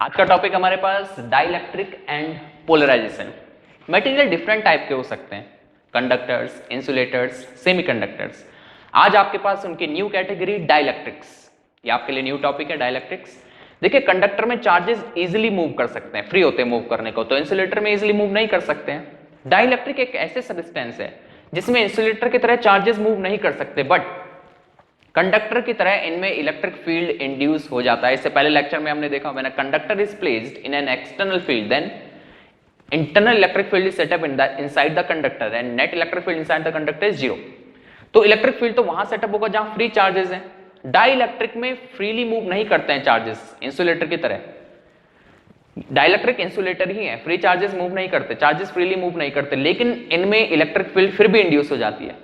आज का टॉपिक हमारे पास dielectric and polarisation. Material different type के हो सकते हैं, कंडक्टर्स, इंसुलेटर्स, सेमीकंडक्टर्स। आज आपके पास उनकी न्यू कैटेगरी डाइलेक्ट्रिक्स। ये आपके लिए न्यू टॉपिक है डाइलेक्ट्रिक्स। देखिए, कंडक्टर में चार्जेस इजीली मूव कर सकते हैं, फ्री होते हैं मूव करने को, तो इंसुलेटर में इजीली मूव नहीं कर सकते हैं। डाइलेक्ट्रिक एक ऐसे सब्सटेंस है जिसमें इंसुलेटर की तरह चार्जेस मूव नहीं कर सकते, बट कंडक्टर की तरह इनमें इलेक्ट्रिक फील्ड इंड्यूस हो जाता है। इससे पहले लेक्चर में हमने देखा, when a conductor is placed in an external field then internal electric field is set up inside the conductor and net electric field inside the conductor is zero. तो electric field तो वहां सेटअप होगा जहां free charges हैं। Dielectric में freely move नहीं करते हैं चार्जेस इंसुलेटर की तरह। डाइलेक्ट्रिक इंसुलेटर ही है, फ्री चार्जेस मूव नहीं करते, चार्जेस फ्रीली मूव नहीं करते, लेकिन इनमें इलेक्ट्रिक फील्ड फिर भी इंड्यूस हो जाती है।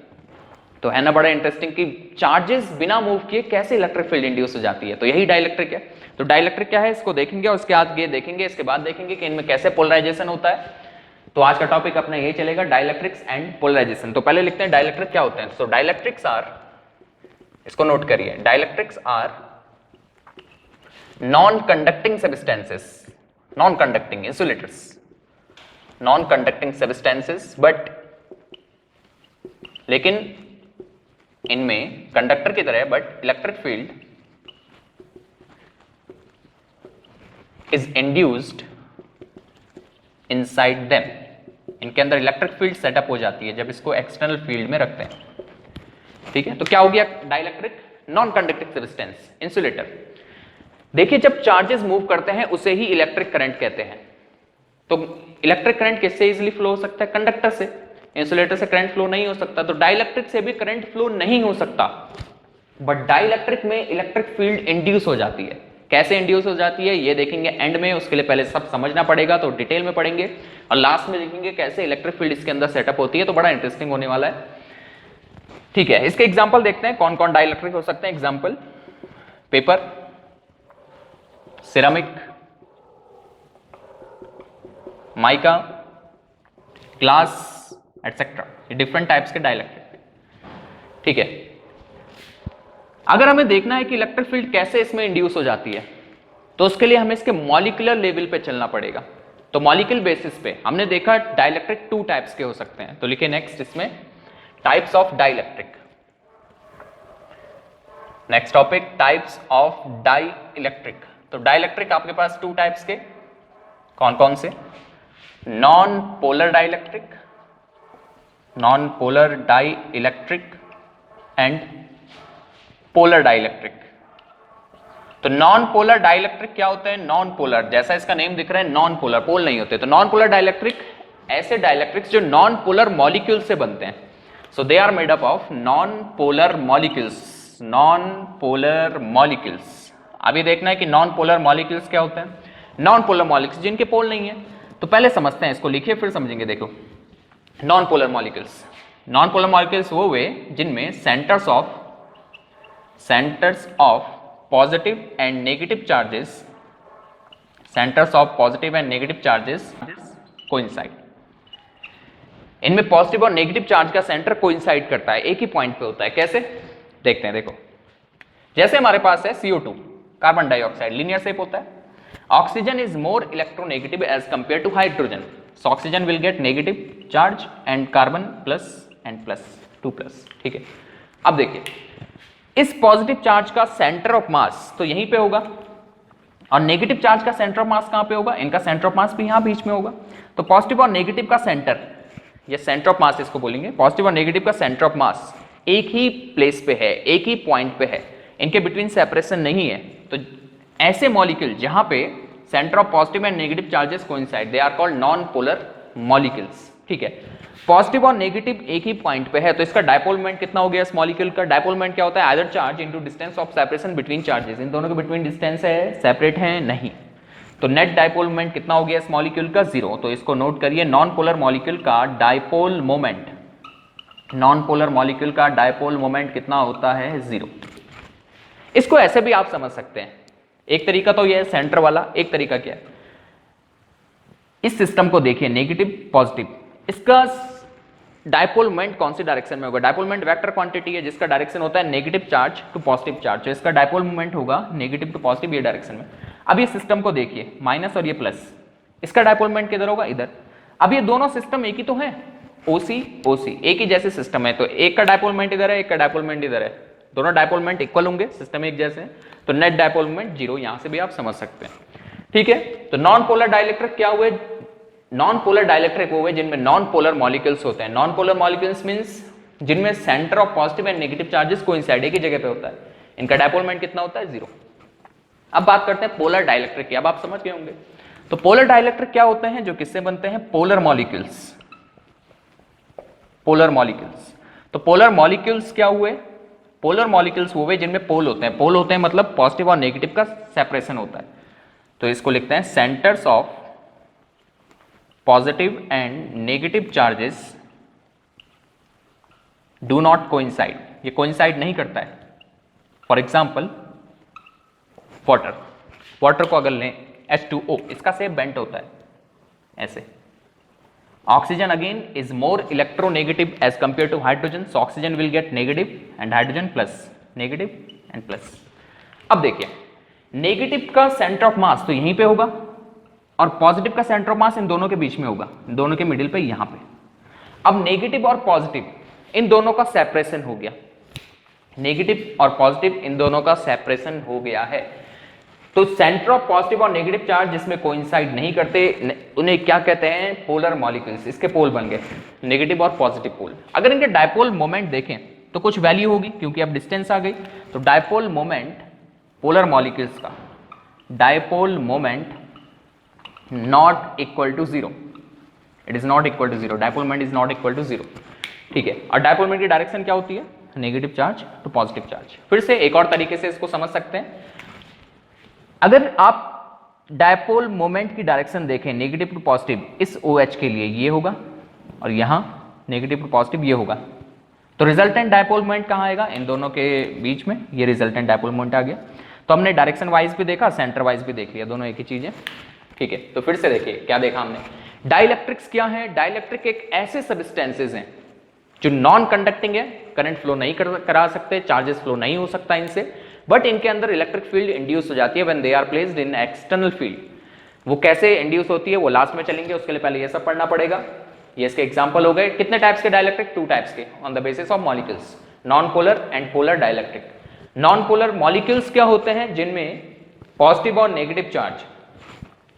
तो है ना बड़ा इंटरेस्टिंग कि चार्जेस बिना मूव किए कैसे इलेक्ट्रिक फील्ड इंड्यूस हो जाती है। तो यही डाइलेक्ट्रिक है। तो डाइलेक्ट्रिक क्या है इसको देखेंगे और उसके आगे देखेंगे, इसके बाद देखेंगे कि इनमें कैसे पोलराइजेशन होता है। तो आज का टॉपिक अपना यही चलेगा, डाइलेक्ट्रिक्स एंड पोलराइजेशन। तो पहले लिखते हैं डाइलेक्ट्रिक क्या होते हैं। सो डाइलेक्ट्रिक्स आर, इसको नोट करिए, dielectrics are non conducting substances, non conducting insulators, non conducting substances, but लेकिन इनमें कंडक्टर की तरह but electric field is induced inside them. इनके अंदर इलेक्ट्रिक फील्ड सेटअप हो जाती है जब इसको एक्सटर्नल फील्ड में रखते हैं। ठीक है, तो क्या हो गया dielectric? Non conducting substance, insulator. देखिए, जब चार्जेस मूव करते हैं उसे ही इलेक्ट्रिक करंट कहते हैं। तो इलेक्ट्रिक करंट किससे इजीली फ्लो हो सकता है? कंडक्टर से। इंसुलेटर से करंट फ्लो नहीं हो सकता, तो डाइलेक्ट्रिक से भी करंट फ्लो नहीं हो सकता, बट डाइलेक्ट्रिक में इलेक्ट्रिक फील्ड इंड्यूस हो जाती है। कैसे इंड्यूस हो जाती है ये देखेंगे एंड में, उसके लिए पहले सब समझना पड़ेगा, तो डिटेल में पढ़ेंगे और लास्ट में देखेंगे कैसे इलेक्ट्रिक फील्ड इसके अंदर सेटअप होती है। तो बड़ा इंटरेस्टिंग होने वाला है। ठीक है, इसके एग्जाम्पल देखते हैं कौन कौन डाइलेक्ट्रिक हो सकते हैं। Example, paper, ceramic, mica, glass etcetera, different types के डाइलेक्ट्रिक। ठीक है, अगर हमें देखना है कि इलेक्ट्रिक फील्ड कैसे इसमें इंड्यूस हो जाती है, तो उसके लिए हमें इसके मॉलिक्यूलर लेवल पे चलना पड़ेगा। तो मॉलिक्यूल बेसिस पे हमने देखा डाइलेक्ट्रिक टू टाइप्स के हो सकते हैं। तो लिखे नेक्स्ट इसमें types of dielectric. Next topic, types of dielectric. तो डाइलेक्ट्रिक आपके पास टू टाइप्स के, कौन कौन से? Non polar dielectric, non polar dielectric and polar dielectric. तो नॉन पोलर डाइलेक्ट्रिक क्या होते हैं? नॉन पोलर, जैसा इसका नेम दिख रहा है, नॉन पोलर, पोल नहीं होते। तो नॉन पोलर डाइलेक्ट्रिक ऐसे डाइलेक्ट्रिक्स जो नॉन पोलर मॉलिक्यूल से बनते हैं। So they are made up of non polar molecules, non polar molecules. अभी देखना है कि नॉन पोलर मॉलिक्यूल्स क्या होते हैं। नॉन पोलर मॉलिक्यूल्स जिनके पोल नहीं है। तो पहले समझते हैं इसको, लिखिए फिर समझेंगे। देखो, non polar molecules, non polar molecules वो वे जिनमें centres of positive and negative charges, centres of positive and negative charges coincide. इनमें पॉजिटिव और नेगेटिव चार्ज का सेंटर कोइंसाइड करता है, एक ही पॉइंट पे होता है। कैसे देखते हैं, देखो, जैसे हमारे पास है CO2, carbon dioxide, linear shape होता है। Oxygen is more electronegative as compare to hydrogen, so oxygen will get negative charge and carbon plus and plus 2+। ठीक है, अब देखिए, इस पॉजिटिव चार्ज का सेंटर ऑफ मास तो यहीं पे होगा और नेगेटिव चार्ज का सेंटर ऑफ मास कहां पे होगा? इनका सेंटर ऑफ मास भी यहां बीच में होगा। तो पॉजिटिव और नेगेटिव का सेंटर, ये सेंटर ऑफ मास इसको बोलेंगे, पॉजिटिव और नेगेटिव का सेंटर ऑफ मास एक ही प्लेस पे है, एक ही पॉइंट पे है, इनके बिटवीन सेपरेशन नहीं है। तो ऐसे मॉलिक्यूल जहां पे centre of positive and negative charges coincide, they are called non polar molecules. ठीक है, पॉजिटिव और नेगेटिव एक ही पॉइंट पे है, तो इसका डायपोल मोमेंट कितना हो गया इस मॉलिक्यूल का? डायपोल मोमेंट क्या होता है? Either charge into distance of separation between charges. इन दोनों के बिटवीन डिस्टेंस है, सेपरेट है नहीं, तो नेट डायपोल मोमेंट कितना हो गया इस मॉलिक्यूल का? 0। तो इसको नोट करिए, नॉन पोलर मॉलिक्यूल का dipole moment, non polar molecule का डायपोल मोमेंट कितना होता है? 0। इसको ऐसे भी आप समझ सकते हैं, एक तरीका तो यह है सेंटर वाला, एक तरीका क्या है, इस सिस्टम को देखिए, नेगेटिव पॉजिटिव, इसका डायपोल मोमेंट कौन सी डायरेक्शन में होगा? डायपोल मोमेंट वेक्टर क्वांटिटी है जिसका डायरेक्शन होता है negative charge to positive charge, तो इसका डायपोल मोमेंट होगा नेगेटिव टू पॉजिटिव ये डायरेक्शन में। अब ये सिस्टम को देखिए, माइनस और ये प्लस, इसका डायपोल मोमेंट किधर होगा, इधर। अब ये दोनों सिस्टम एक ही तो है, ओसी ओसी एक ही जैसे सिस्टम है, तो एक का डायपोल मोमेंट इधर है, एक का डायपोल मोमेंट इधर है, दोनों डायपोल मोमेंट इक्वल होंगे, सिस्टम एक जैसे हैं, तो नेट डायपोल मोमेंट जीरो, यहां से भी आप समझ सकते हैं। ठीक है, तो नॉन पोलर डाइलेक्ट्रिक क्या हुए, नॉन पोलर डाइलेक्ट्रिक हुए जिनमें नॉन पोलर मॉलिक्यूल्स होते हैं। नॉन पोलर मॉलिक्यूल्स मींस जिनमें centre of positive and negative charges coincide एक ही जगह पे होता है, इनका डायपोल मोमेंट कितना होता है, जीरो। अब बात करते हैं पोलर डाइलेक्ट्रिक की, अब आप समझ गए होंगे। तो पोलर डाइलेक्ट्रिक क्या होते हैं, जो किससे बनते हैं, पोलर मॉलिक्यूल्स, पोलर मॉलिक्यूल्स। तो पोलर मॉलिक्यूल्स क्या हुए, पोलर मॉलिक्यूल्स हुए जिनमें पोल होते हैं, पोल होते हैं मतलब पॉजिटिव और नेगेटिव का सेपरेशन होता है, तो इसको लिखते हैं centres of positive and negative charges do not coincide, ये कोइंसाइड नहीं करता है। फॉर एग्जाम्पल वाटर, वाटर को अगर लें H2O, इसका शेप बेंट होता है ऐसे। Oxygen again is more electronegative as compare to hydrogen, so oxygen will get negative and hydrogen plus, negative and plus. अब देखिए, नेगेटिव का सेंटर ऑफ मास तो यहीं पे होगा और पॉजिटिव का सेंटर ऑफ मास इन दोनों के बीच में होगा, इन दोनों के मिडिल पे, यहां पे। अब नेगेटिव और पॉजिटिव इन दोनों का सेपरेशन हो गया, नेगेटिव और पॉजिटिव इन दोनों का सेपरेशन हो गया है, तो सेंटर ऑफ पॉजिटिव और नेगेटिव चार्ज जिसमें कोइंसाइड नहीं करते उन्हें क्या कहते हैं, पोलर मॉलिक्यूल्स। इसके पोल बन गए नेगेटिव और पॉजिटिव पोल। अगर इनके डायपोल मोमेंट देखें तो कुछ वैल्यू होगी, क्योंकि अब डिस्टेंस आ गई, तो डायपोल मोमेंट पोलर मॉलिक्यूल्स का dipole moment not equal to zero, it is not equal to zero, dipole moment is not equal to zero. ठीक है, और डायपोल मोमेंट की डायरेक्शन क्या होती है, negative charge to positive charge. फिर से एक और तरीके से इसको समझ सकते हैं, अगर आप डायपोल मोमेंट की डायरेक्शन देखें नेगेटिव टू पॉजिटिव, इस OH के लिए ये होगा और यहां नेगेटिव टू पॉजिटिव ये होगा, तो रिजल्टेंट डायपोल मोमेंट कहां आएगा, इन दोनों के बीच में, ये रिजल्टेंट डायपोल मोमेंट आ गया। तो हमने डायरेक्शन वाइज भी देखा, सेंटर वाइज भी देख लिया, दोनों एक ही चीज है। ठीक है, तो फिर से देखिए क्या देखा हमने, डाइलेक्ट्रिक्स क्या है, डाइलेक्ट्रिक एक ऐसे सब्सटेंसेज हैं जो नॉन कंडक्टिंग है, करंट फ्लो नहीं करा सकते, चार्जेस फ्लो नहीं हो सकता इनसे, बट इनके अंदर इलेक्ट्रिक फील्ड इंड्यूस हो जाती है when they are placed in external field. वो कैसे इंड्यूस होती है वो लास्ट में चलेंगे, उसके लिए पहले ये सब पढ़ना पड़ेगा। ये इसके एग्जांपल हो गए, कितने टाइप्स के डाइलेक्ट्रिक, 2 टाइप्स के, on the basis of molecules, non polar and polar dielectric. Non polar molecules क्या होते हैं, जिनमें पॉजिटिव और नेगेटिव चार्ज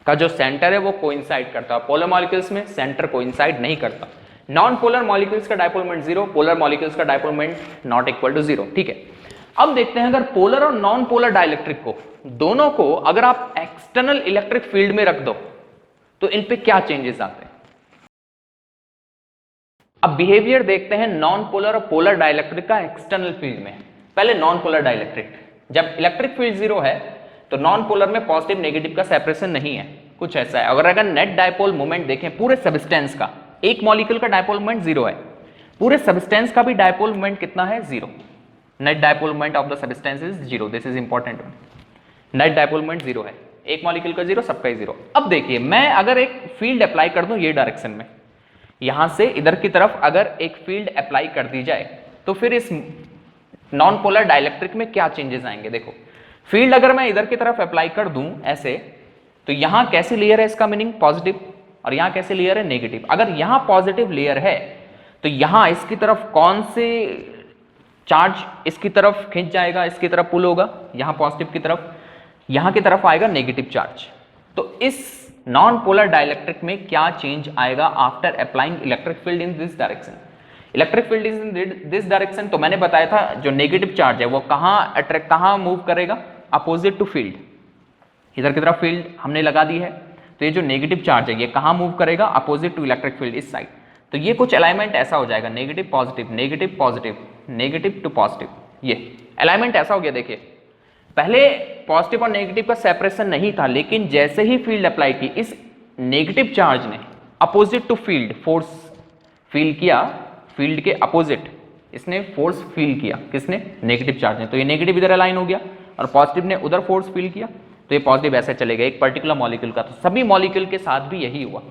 का जो सेंटर है वो कोइंसाइड करता है, पोलर मॉलिक्यूल्स में सेंटर कोइंसाइड नहीं करता। नॉन पोलर मॉलिक्यूल्स का dipole moment zero, polar molecules का dipole moment not equal to zero. ठीक है, अब देखते हैं अगर पोलर और नॉन पोलर डाइलेक्ट्रिक को, दोनों को अगर आप एक्सटर्नल इलेक्ट्रिक फील्ड में रख दो तो इन पे क्या चेंजेस आते हैं। अब बिहेवियर देखते हैं नॉन पोलर और पोलर डाइलेक्ट्रिक का एक्सटर्नल फील्ड में। पहले नॉन पोलर डाइलेक्ट्रिक, जब इलेक्ट्रिक फील्ड जीरो है तो नॉन पोलर में पॉजिटिव नेगेटिव का सेपरेशन नहीं है, कुछ ऐसा है। अगर नेट डायपोल मोमेंट देखें पूरे सब्सटेंस का, एक मॉलिक्यूल का डायपोल मोमेंट जीरो है, पूरे सब्सटेंस का भी डायपोल मोमेंट कितना है, zero. Net dipole moment of the substance is zero, this is important. Net dipole moment zero है, एक मॉलिक्यूल का जीरो, सबका ही जीरो। अब देखिए, मैं अगर एक फील्ड अप्लाई कर दूं ये डायरेक्शन में, यहां से इधर की तरफ अगर एक फील्ड अप्लाई कर दी जाए तो फिर इस नॉन पोलर डाइलेक्ट्रिक में क्या चेंजेस आएंगे। देखो, फील्ड अगर मैं इधर की तरफ अप्लाई कर दूं ऐसे, तो यहां कैसी लेयर है, इसका मीनिंग पॉजिटिव, और यहां कैसी लेयर है, नेगेटिव। अगर यहां पॉजिटिव लेयर है तो यहां इसकी तरफ कौन से चार्ज इसकी तरफ खींच जाएगा, इसकी तरफ पुल होगा, यहां पॉजिटिव की तरफ, यहां की तरफ आएगा नेगेटिव चार्ज। तो इस नॉन पोलर डाइलेक्ट्रिक में क्या चेंज आएगा after applying electric field in this direction. Electric field is in this direction, तो मैंने बताया था जो नेगेटिव चार्ज है वो कहां मूव करेगा, अपोजिट टू फील्ड। इधर की तरफ फील्ड हमने लगा दी है, तो ये जो नेगेटिव चार्ज है ये कहां मूव करेगा, अपोजिट टू इलेक्ट्रिक फील्ड, इस साइड। तो ये कुछ अलाइनमेंट ऐसा हो जाएगा, negative positive, negative positive, negative to positive, ये अलाइनमेंट ऐसा हो गया। देखिए, पहले पॉजिटिव और नेगेटिव का सेपरेशन नहीं था, लेकिन जैसे ही फील्ड अप्लाई की, इस नेगेटिव चार्ज ने opposite to field force feel किया, फील्ड के अपोजिट इसने फोर्स फील किया, किसने, नेगेटिव चार्ज ने। तो ये नेगेटिव इधर अलाइन हो गया और पॉजिटिव ने उधर फोर्स फील किया, तो ये पॉजिटिव ऐसे चलेगा एक पर्टिकुलर मॉलिक्यूल का। तो सभी मॉलिक्यूल के साथ भी यही हुआ,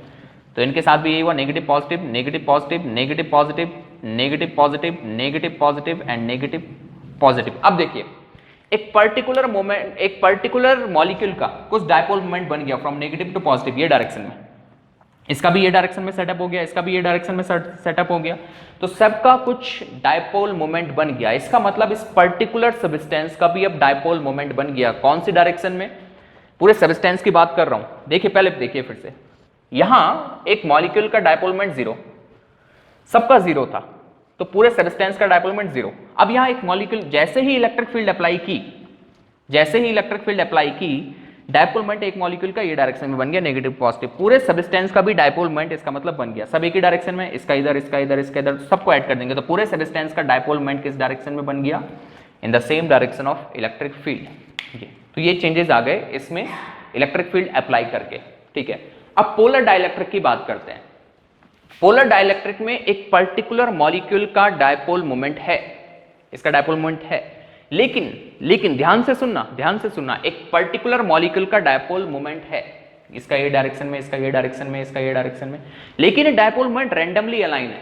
तो इनके साथ भी यही हुआ, negative positive, negative positive, negative positive, negative positive, negative positive and negative positive. अब देखिए, एक पर्टिकुलर मॉलिक्यूल का कुछ डायपोल मोमेंट बन गया फ्रॉम नेगेटिव टू पॉजिटिव ये डायरेक्शन में, इसका भी ये डायरेक्शन में सेटअप हो गया, इसका भी ये डायरेक्शन में सेटअप हो गया, तो सबका कुछ डायपोल मोमेंट बन गया। इसका मतलब इस पर्टिकुलर सब्सटेंस का भी अब डायपोल मोमेंट बन गया। कौन सी डायरेक्शन में? पूरे सब्सटेंस की बात कर रहा हूं। देखिए पहले देखिए फिर से, यहां एक मॉलिक्यूल का डायपोल मोमेंट जीरो, सबका जीरो था, तो पूरे सब्सटेंस का डायपोल मोमेंट जीरो। अब यहां एक मॉलिक्यूल जैसे ही इलेक्ट्रिक फील्ड अप्लाई की, डायपोल मोमेंट एक मॉलिक्यूल का ये डायरेक्शन में बन गया नेगेटिव पॉजिटिव। पूरे सब्सटेंस का भी डायपोल मोमेंट इसका मतलब बन गया, सब एक ही डायरेक्शन में, इसका इधर, इसका इधर, इसका इधर, सबको ऐड कर देंगे तो पूरे सब्सटेंस का डायपोल मोमेंट किस डायरेक्शन में बन गया? In the same direction of electric field. तो ये चेंजेस आ गए इसमें इलेक्ट्रिक फील्ड अप्लाई करके, ठीक है। अब पोलर डाइलेक्ट्रिक की बात करते हैं। पोलर डाइलेक्ट्रिक में एक पर्टिकुलर मॉलिक्यूल का डायपोल मोमेंट है, इसका डायपोल मोमेंट है, लेकिन ध्यान से सुनना, एक पर्टिकुलर मॉलिक्यूल का डायपोल मोमेंट है, इसका ये डायरेक्शन में, इसका ये डायरेक्शन में, इसका ये डायरेक्शन में, लेकिन डायपोल मोमेंट रैंडमली अलाइन है।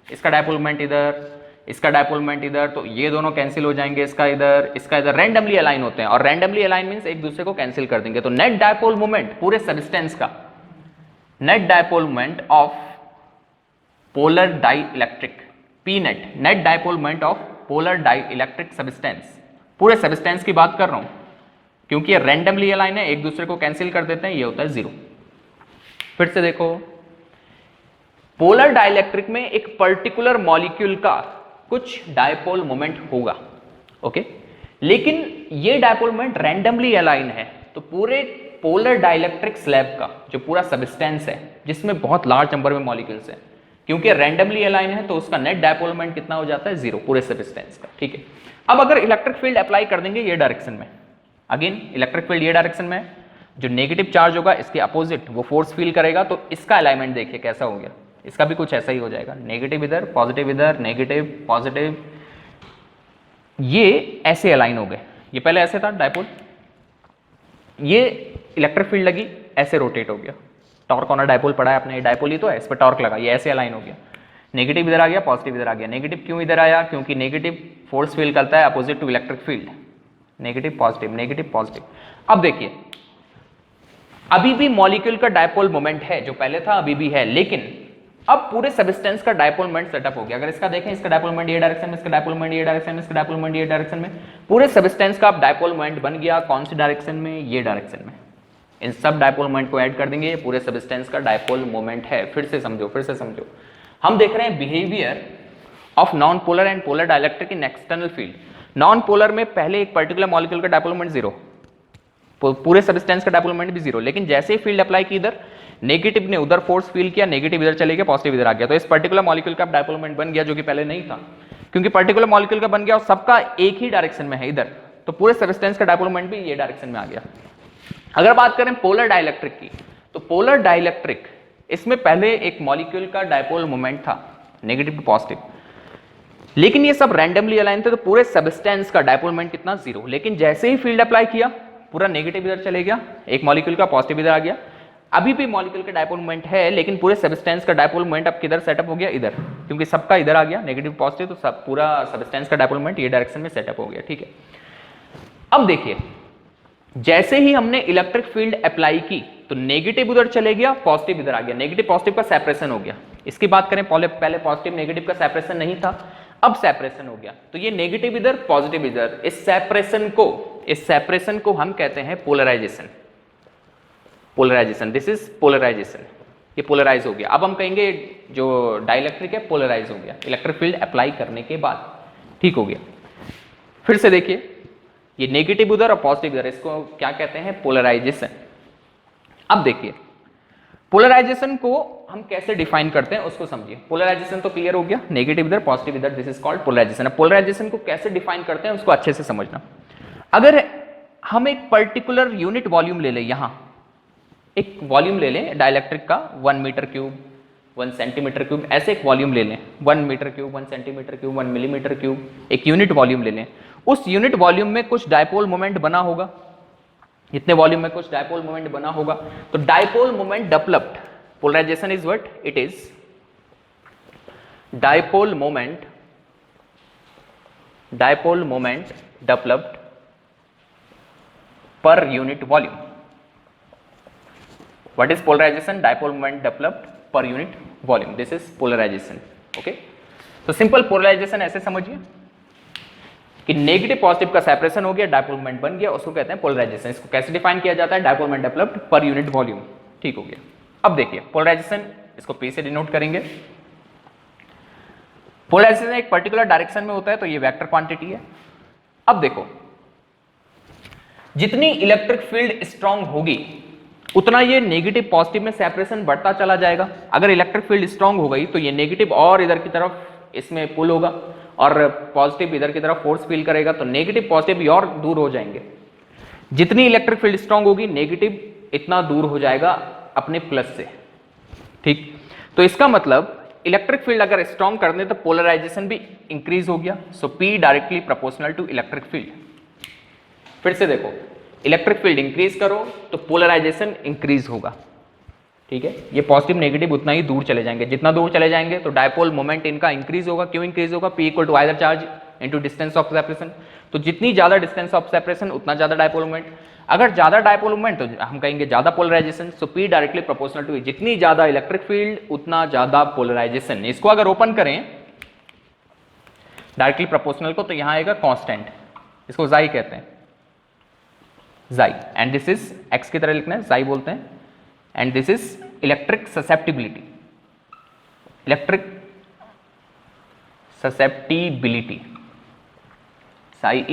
इसका डायपोल मोमेंट इधर, इसका डायपोल मोमेंट इधर, तो ये दोनों कैंसिल हो जाएंगे, इसका इधर, इसका इधर, रैंडमली अलाइन होते हैं, और रैंडमली अलाइन मींस एक दूसरे को कैंसिल कर देंगे। तो नेट डायपोल मोमेंट पूरे सब्सटेंस का, net dipole moment of polar dielectric, P net dipole moment of polar dielectric substance, पूरे सब्सटेंस की बात कर रहा हूं क्योंकि ये रैंडमली अलाइन है, एक दूसरे को कैंसिल कर देते हैं, ये होता है जीरो। फिर से देखो, पोलर डाइइलेक्ट्रिक में एक पर्टिकुलर मॉलिक्यूल का कुछ डायपोल मोमेंट होगा, ओके, लेकिन ये डायपोल मोमेंट रैंडमली अलाइन है, तो पूरे पोलर डाइइलेक्ट्रिक स्लैब का जो पूरा सब्सटेंस है, जिसमें बहुत लार्ज नंबर में मॉलिक्यूल्स हैं, क्योंकि रैंडमली अलाइन है तो उसका नेट डायपोल मोमेंट कितना हो जाता है? जीरो, पूरे सब्सटेंस का, ठीक है। अब अगर इलेक्ट्रिक फील्ड अप्लाई कर देंगे ये डायरेक्शन में, अगेन इलेक्ट्रिक फील्ड ये डायरेक्शन में, जो नेगेटिव चार्ज होगा इसके अपोजिट वो फोर्स फील करेगा, तो इसका अलाइनमेंट देखिए कैसा हो गया, इसका भी कुछ ऐसा ही हो जाएगा, नेगेटिव इधर, पॉजिटिव इधर, नेगेटिव पॉजिटिव, ये ऐसे अलाइन हो गए। ये पहले ऐसे था डायपोल, ये इलेक्ट्रिक फील्ड लगी, ऐसे रोटेट हो गया, टॉर्क ऑन अ डायपोल पढ़ा है आपने, डायपोल ही तो है, इस पर टॉर्क लगा, ये ऐसे अलाइन हो गया, नेगेटिव इधर आ गया, पॉजिटिव इधर आ गया। नेगेटिव क्यों इधर आया? क्योंकि नेगेटिव फोर्स फील करता है opposite to electric field, negative positive, negative positive. अब देखिए, अभी भी मॉलिक्यूल का डायपोल मोमेंट है, जो पहले था अभी भी है, लेकिन अब पूरे सब्सटेंस का डायपोल मोमेंट सेटअप हो गया। अगर इसका देखें, इसका डायपोल मोमेंट ये डायरेक्शन में, इसका डायपोल मोमेंट ये डायरेक्शन में, इसका डायपोल मोमेंट ये डायरेक्शन में, पूरे सब्सटेंस का अब डायपोल मोमेंट बन गया। कौन सी डायरेक्शन में? ये डायरेक्शन में। इन सब डायपोल मोमेंट को ऐड कर देंगे, ये पूरे सब्सटेंस का डायपोल मोमेंट है। फिर से समझो, हम देख रहे हैं behaviour of non polar and polar dielectric in external field. Non polar में पहले एक पर्टिकुलर मॉलिक्यूल का डायपोल मोमेंट जीरो, पूरे सब्सटेंस का डायपोल मोमेंट भी जीरो, लेकिन जैसे ही फील्ड अप्लाई की इधर, नेगेटिव ने उधर फोर्स फील किया, नेगेटिव इधर चले गया, पॉजिटिव इधर आ गया, तो इस पर्टिकुलर मॉलिक्यूल का डायपोल मोमेंट बन गया, जो कि पहले नहीं था, क्योंकि पर्टिकुलर मॉलिक्यूल का बन गया और सबका एक ही डायरेक्शन में है इधर, तो पूरे सब्सटेंस का डायपोल मोमेंट भी ये डायरेक्शन में आ गया। अगर बात करें पोलर डाइलेक्ट्रिक की, तो पोलर डाइलेक्ट्रिक, इसमें पहले एक मॉलिक्यूल का डायपोल मोमेंट था नेगेटिव टू पॉजिटिव, लेकिन ये सब रैंडमली अलाइन थे, तो पूरे सब्सटेंस का डायपोल मोमेंट कितना? जीरो। लेकिन जैसे ही फील्ड अप्लाई किया, पूरा नेगेटिव इधर चले गया, एक मॉलिक्यूल का पॉजिटिव इधर आ गया। अभी भी मॉलिक्यूल का डायपोल मोमेंट है, लेकिन पूरे सब्सटेंस का डायपोल मोमेंट अब किधर सेटअप हो गया? इधर, क्योंकि सबका इधर आ गया नेगेटिव पॉजिटिव, तो सब पूरा सब्सटेंस का डायपोल मोमेंट ये डायरेक्शन में सेटअप हो गया, ठीक है। अब देखिए, जैसे ही हमने इलेक्ट्रिक फील्ड अप्लाई की, तो नेगेटिव उधर चले गया, पॉजिटिव इधर आ गया, नेगेटिव पॉजिटिव का सेपरेशन हो गया। इसकी बात करें, पहले पॉजिटिव नेगेटिव का सेपरेशन नहीं था, अब सेपरेशन हो गया, तो ये नेगेटिव इधर, पॉजिटिव इधर, इस सेपरेशन को हम कहते हैं पोलराइजेशन। दिस इज पोलराइजेशन, ये पोलराइज हो गया। अब हम कहेंगे जो डाइलेक्ट्रिक है पोलराइज हो गया इलेक्ट्रिक फील्ड अप्लाई करने के बाद, ठीक हो गया। फिर से देखिए, ये नेगेटिव उधर और पॉजिटिव इधर, इसको क्या कहते हैं? पोलराइजेशन। अब देखिए, पोलराइजेशन को हम कैसे डिफाइन करते हैं उसको समझिए। पोलराइजेशन तो क्लियर हो गया, नेगेटिव इधर, पॉजिटिव इधर, दिस इज कॉल्ड पोलराइजेशन। अब पोलराइजेशन को कैसे डिफाइन करते हैं उसको अच्छे से समझना। अगर हम एक पर्टिकुलर यूनिट वॉल्यूम ले लें, यहां एक वॉल्यूम ले लें डाइलेक्ट्रिक का, 1 मीटर क्यूब, 1 सेंटीमीटर क्यूब, ऐसे एक वॉल्यूम ले लें, 1 metre cube, 1 centimetre cube, 1 millimetre cube, एक यूनिट वॉल्यूम ले लें। उस यूनिट वॉल्यूम में कुछ डायपोल मोमेंट बना होगा, इतने वॉल्यूम में कुछ डायपोल मोमेंट बना होगा, तो dipole moment developed, polarisation is what it is, dipole moment developed per unit volume. What is polarisation? Dipole moment developed per unit volume, this is polarisation. Okay, तो simple polarisation ऐसे समझिए कि negative positive का separation हो गया, dipole moment बन गया, उसको कहते हैं पोलराइजेशन। इसको कैसे डिफाइन किया जाता है? Dipole moment developed per unit volume. ठीक हो गया। अब देखिए पोलराइजेशन, इसको P से डिनोट करेंगे। पोलराइजेशन एक पर्टिकुलर डायरेक्शन में होता है, तो ये वेक्टर क्वांटिटी है। अब देखो, जितनी इलेक्ट्रिक फील्ड स्ट्रांग होगी उतना ये नेगेटिव पॉजिटिव में सेपरेशन बढ़ता चला जाएगा। अगर इलेक्ट्रिक फील्ड स्ट्रांग हो गई तो ये नेगेटिव और इधर की तरफ इसमें पुल होगा और पॉजिटिव इधर की तरफ फोर्स फील करेगा, तो नेगेटिव पॉजिटिव भी और दूर हो जाएंगे। जितनी इलेक्ट्रिक फील्ड स्ट्रांग होगी नेगेटिव इतना दूर हो जाएगा अपने प्लस से। ठीक, तो इसका मतलब इलेक्ट्रिक फील्ड अगर स्ट्रांग कर दें तो पोलराइजेशन भी इंक्रीज हो गया। So P directly proportional to electric field. फिर से देखो, इलेक्ट्रिक फील्ड इंक्रीज करो तो पोलराइजेशन इंक्रीज होगा। ठीक है, ये पॉजिटिव नेगेटिव उतना ही दूर चले जाएंगे। जितना दूर चले जाएंगे तो डायपोल मोमेंट इनका इंक्रीज होगा। क्यों इंक्रीज होगा? P equal to either charge into distance of separation. तो जितनी ज्यादा डिस्टेंस ऑफ सेपरेशन उतना ज्यादा डायपोल मोमेंट। अगर ज्यादा डायपोल मोमेंट तो हम कहेंगे ज्यादा polarisation. So P directly proportional to, जितनी ज्यादा इलेक्ट्रिक फील्ड उतना ज्यादा पोलराइजेशन। इसको अगर ओपन करें डायरेक्टली प्रोपोर्शनल को तो यहां आएगा कांस्टेंट, इसको जाई कहते हैं, जाई। एंड दिस इज एक्स की तरह लिखना है, जाई बोलते हैं। And this is electric susceptibility, electric susceptibility, Sai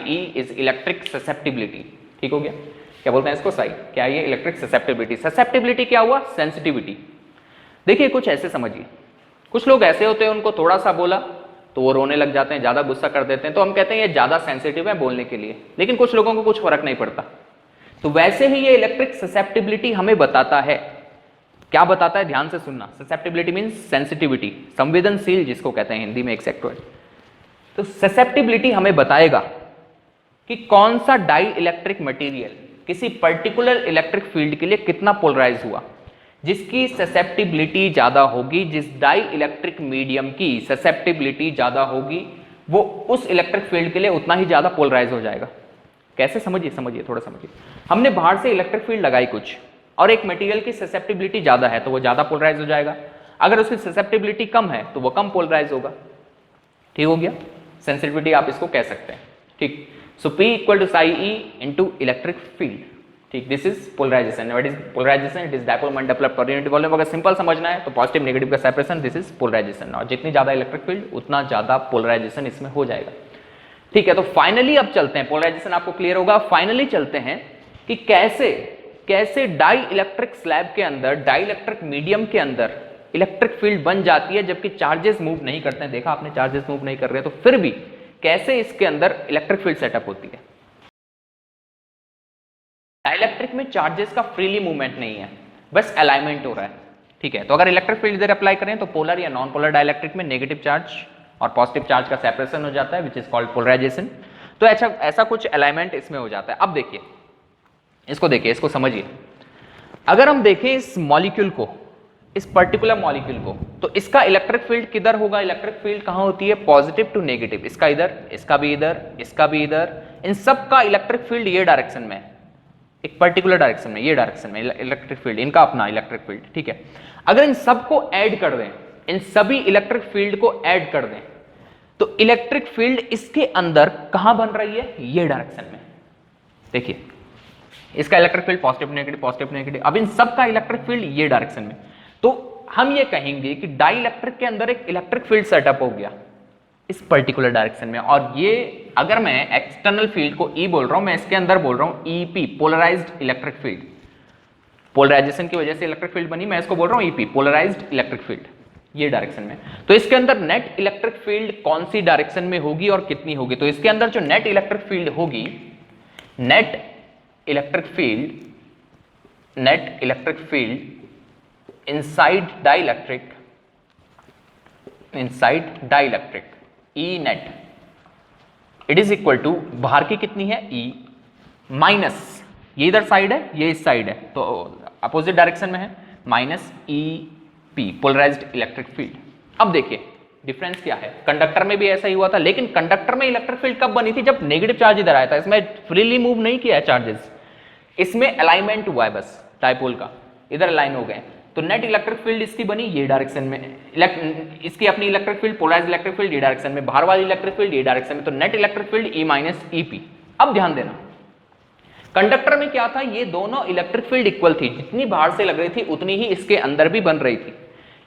E is electric susceptibility. ठीक हो गया। क्या बोलते हैं इसको? साई। क्या ये? Electric susceptibility. ससेप्टिबिलिटी क्या हुआ? सेंसिटिविटी। देखिए कुछ ऐसे समझिए, कुछ लोग ऐसे होते हैं उनको थोड़ा सा बोला तो वो रोने लग जाते हैं, ज्यादा गुस्सा कर देते हैं, तो हम कहते हैं ये ज्यादा सेंसिटिव है बोलने के लिए। लेकिन कुछ लोगों को कुछ फर्क नहीं पड़ता। तो वैसे ही ये इलेक्ट्रिक ससेप्टिबिलिटी हमें बताता है। क्या बताता है? ध्यान से सुनना। ससेप्टिबिलिटी मींस सेंसिटिविटी, संवेदनशील जिसको कहते हैं हिंदी में एक सेक्टर। तो ससेप्टिबिलिटी हमें बताएगा कि कौन सा डाई इलेक्ट्रिक मटेरियल किसी पर्टिकुलर इलेक्ट्रिक फील्ड के लिए कितना पोलराइज हुआ। जिसकी ससेप्टिबिलिटी ज्यादा होगी, जिस डाई इलेक्ट्रिक मीडियम की ससेप्टिबिलिटी ज्यादा होगी, वो उस इलेक्ट्रिक फील्ड के लिए उतना ही ज्यादा पोलराइज हो जाएगा। कैसे? समझिए थोड़ा समझिए। हमने बाहर से इलेक्ट्रिक फील्ड लगाई कुछ और एक मटेरियल की ससेप्टिबिलिटी ज्यादा है तो वो ज्यादा पोलराइज हो जाएगा। अगर उसकी ससेप्टिबिलिटी कम है तो वो कम पोलराइज होगा। ठीक हो गया। सेंसिटिविटी आप इसको कह सकते हैं। ठीक, so P equal to psi E into electric field. ठीक, this is polarisation. What is polarisation? It is dipole moment developed per unit volume. अगर सिंपल समझना है तो पॉजिटिव नेगेटिव का सेपरेशन, दिस इज पोलराइजेशन। और जितनी ज्यादा इलेक्ट्रिक फील्ड उतना ज्यादा पोलराइजेशन इसमें हो जाएगा। ठीक है, तो फाइनली अब चलते हैं, पोलराइजेशन आपको क्लियर होगा। फाइनली चलते हैं कि कैसे डाई इलेक्ट्रिक स्लैब के अंदर, डाई इलेक्ट्रिक मीडियम के अंदर इलेक्ट्रिक फील्ड बन जाती है जबकि चार्जेस मूव नहीं करते हैं। देखा आपने, चार्जेस मूव नहीं कर रहे हैं, तो फिर भी कैसे इसके अंदर इलेक्ट्रिक फील्ड सेटअप होती है। डाइलेक्ट्रिक में चार्जेस का फ्रीली मूवमेंट नहीं है, बस अलाइनमेंट हो रहा है। ठीक है, तो अगर इलेक्ट्रिक फील्ड इधर अप्लाई करें तो पोलर या नॉन पोलर डाइलेक्ट्रिक में नेगेटिव चार्ज और पॉजिटिव चार्ज का सेपरेशन हो जाता है, विच इज कॉल्ड पोलराइजेशन। तो ऐसा कुछ अलाइनमेंट इसमें हो जाता है। अब देखिए देखिए, इसको समझिए। अगर हम देखें इस मॉलिक्यूल को, इस पर्टिकुलर मॉलिक्यूल को, तो इसका इलेक्ट्रिक फील्ड किधर होगा? इलेक्ट्रिक फील्ड कहां होती है? Positive to negative. इसका इधर, इसका भी इधर, इसका भी इधर। इन सब का इलेक्ट्रिक फील्ड ये डायरेक्शन में है, एक पर्टिकुलर डायरेक्शन में, ये डायरेक्शन में इलेक्ट्रिक फील्ड, इनका अपना इलेक्ट्रिक फील्ड। ठीक है, अगर इन सबको ऐड कर दें, इन सभी इलेक्ट्रिक फील्ड को ऐड कर दें, तो इलेक्ट्रिक फील्ड इसके अंदर कहां बन रही है? ये डायरेक्शन में। देखिए, इसका electric field positive negative, positive negative. अब इन सब का इलेक्ट्रिक फील्ड ये डायरेक्शन में। तो हम ये कहेंगे कि डाई इलेक्ट्रिक के अंदर एक इलेक्ट्रिक फील्ड सेटअप हो गया इस पर्टिकुलर डायरेक्शन में। और ये अगर मैं एक्सटर्नल फील्ड को E बोल रहा हूं, मैं इसके अंदर बोल रहा हूं EP, polarised electric field. Polarisation की वजह से इलेक्ट्रिक फील्ड बनी, मैं इसको बोल रहा हूं EP, पोलराइज्ड इलेक्ट्रिक फील्ड, ये डायरेक्शन में। तो इसके अंदर नेट इलेक्ट्रिक फील्ड कौन सी डायरेक्शन में होगी और कितनी होगी? तो इसके अंदर जो नेट इलेक्ट्रिक फील्ड होगी, net electric field inside dielectric, E net, it is equal to, बाहर की कितनी है? E माइनस, ये इधर साइड है, ये इस साइड है, तो अपोजिट डायरेक्शन में है, minus EP, polarised electric field. अब देखिए डिफरेंस क्या है? कंडक्टर में भी ऐसा ही हुआ था, लेकिन कंडक्टर में इलेक्ट्रिक फील्ड कब बनी थी? जब नेगेटिव चार्ज इधर आया था। इसमें फ्रीली मूव नहीं किया है चार्जेस, इसमें अलाइनमेंट हुआ है बस डायपोल का, इधर अलाइन हो गए। तो नेट इलेक्ट्रिक फील्ड इसकी बनी ये डायरेक्शन में, इसकी अपनी electric field polarised electric field ये डायरेक्शन में, बाहर वाली इलेक्ट्रिक फील्ड ये डायरेक्शन में, तो net electric field E minus EP। अब ध्यान देना, कंडक्टर में क्या था, ये दोनों इलेक्ट्रिक फील्ड इक्वल थी, जितनी बाहर से लग रही थी उतनी ही इसके अंदर भी बन रही थी।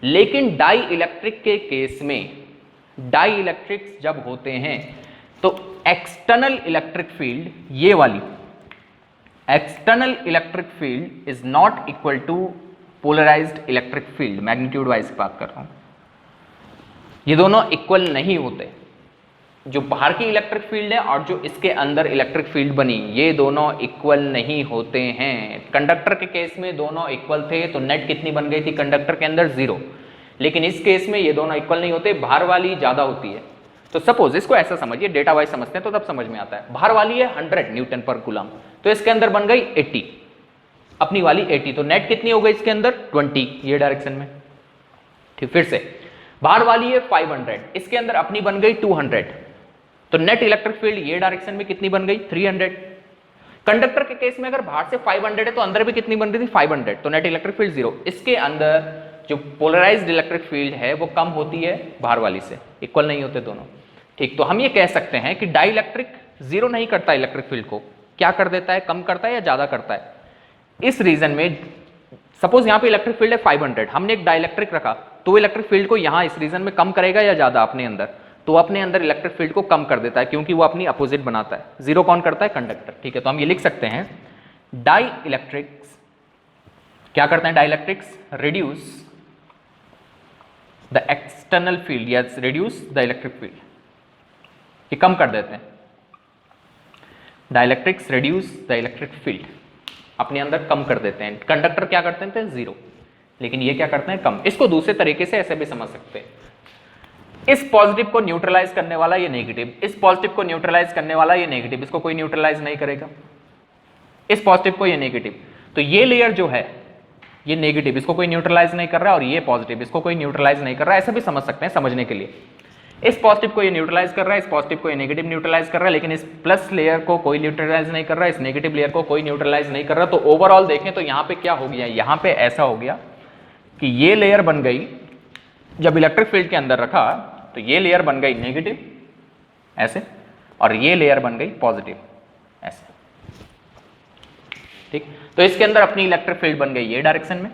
लेकिन डाई इलेक्ट्रिक के केस में, डाई इलेक्ट्रिक्स जब होते हैं तो एक्सटर्नल इलेक्ट्रिक फील्ड, ये वाली external electric field is not equal to polarised electric field, magnitude wise बात कर रहा हूं, ये दोनों इक्वल नहीं होते। जो बाहर की इलेक्ट्रिक फील्ड है और जो इसके अंदर इलेक्ट्रिक फील्ड बनी, ये दोनों इक्वल नहीं होते हैं। कंडक्टर के केस में दोनों इक्वल थे तो नेट कितनी बन गई थी कंडक्टर के अंदर? 0। लेकिन इस केस में ये दोनों इक्वल नहीं होते, बाहर वाली ज्यादा होती है। तो सपोज इसको ऐसा समझिए, डेटा वाइज समझते हैं तो तब समझ में आता है। बाहर वाली है 100 न्यूटन पर कूलम, तो इसके अंदर बन गई 80, अपनी वाली 80, तो नेट कितनी हो गई इसके अंदर? 20, ये डायरेक्शन में। ठीक, फिर से बाहर वाली है 500, इसके अंदर अपनी बन गई 200, तो नेट इलेक्ट्रिक फील्ड ये डायरेक्शन में कितनी बन गई? 300। कंडक्टर के केस में अगर बाहर से 500 है तो अंदर भी कितनी बन रही थी? 500, तो नेट इलेक्ट्रिक फील्ड 0। इसके अंदर जो पोलराइज्ड इलेक्ट्रिक फील्ड है वो कम होती है बाहर वाली से, इक्वल नहीं होते दोनों। ठीक, तो हम ये कह सकते हैं कि डाई इलेक्ट्रिक 0 नहीं करता इलेक्ट्रिक फील्ड को, क्या कर देता है? कम करता है या ज्यादा करता है? इस रीजन में सपोज यहां पे इलेक्ट्रिक फील्ड है 500, हमने एक डाई इलेक्ट्रिक रखा, तो इलेक्ट्रिक फील्ड को यहां इस रीजन में कम करेगा या ज्यादा अपने अंदर? तो अपने अंदर इलेक्ट्रिक फील्ड को कम कर देता है, क्योंकि वो अपनी अपोजिट बनाता है। 0 कौन करता है? कंडक्टर। ठीक है, तो हम ये लिख सकते हैं डाई इलेक्ट्रिक्स क्या करते हैं? Dielectrics reduce the external field, yes reduce the electric field, ये कम कर देते हैं। Dielectrics reduce the electric field, अपने अंदर कम कर देते हैं। कंडक्टर क्या करते हैं? 0, लेकिन ये क्या करते हैं? कम। इसको दूसरे तरीके से ऐसे भी समझ सकते हैं, इस पॉजिटिव को न्यूट्रलाइज करने वाला ये नेगेटिव, इस पॉजिटिव को न्यूट्रलाइज करने वाला ये नेगेटिव, इसको कोई न्यूट्रलाइज नहीं करेगा, इस पॉजिटिव को ये नेगेटिव, तो ये लेयर जो है ये नेगेटिव, इसको कोई न्यूट्रलाइज नहीं कर रहा है, और ये पॉजिटिव, इसको कोई न्यूट्रलाइज नहीं कर रहा है। ऐसा भी समझ सकते हैं समझने के लिए, इस पॉजिटिव को ये न्यूट्रलाइज कर रहा है, इस पॉजिटिव को ये नेगेटिव न्यूट्रलाइज कर रहा है, लेकिन इस प्लस लेयर को कोई न्यूट्रलाइज नहीं कर रहा है, इस नेगेटिव लेयर को कोई न्यूट्रलाइज नहीं कर रहा। तो ओवरऑल देखें तो यहाँ पे क्या हो गया? यहाँ पे ऐसा हो गया कि ये लेयर बन गई, जब इलेक्ट्रिक फील्ड के अंदर रखा तो ये लेयर बन गई नेगेटिव ऐसे, और ये लेयर बन गई पॉजिटिव ऐसे। ठीक, तो इसके अंदर अपनी इलेक्ट्रिक फील्ड बन गई ये डायरेक्शन में,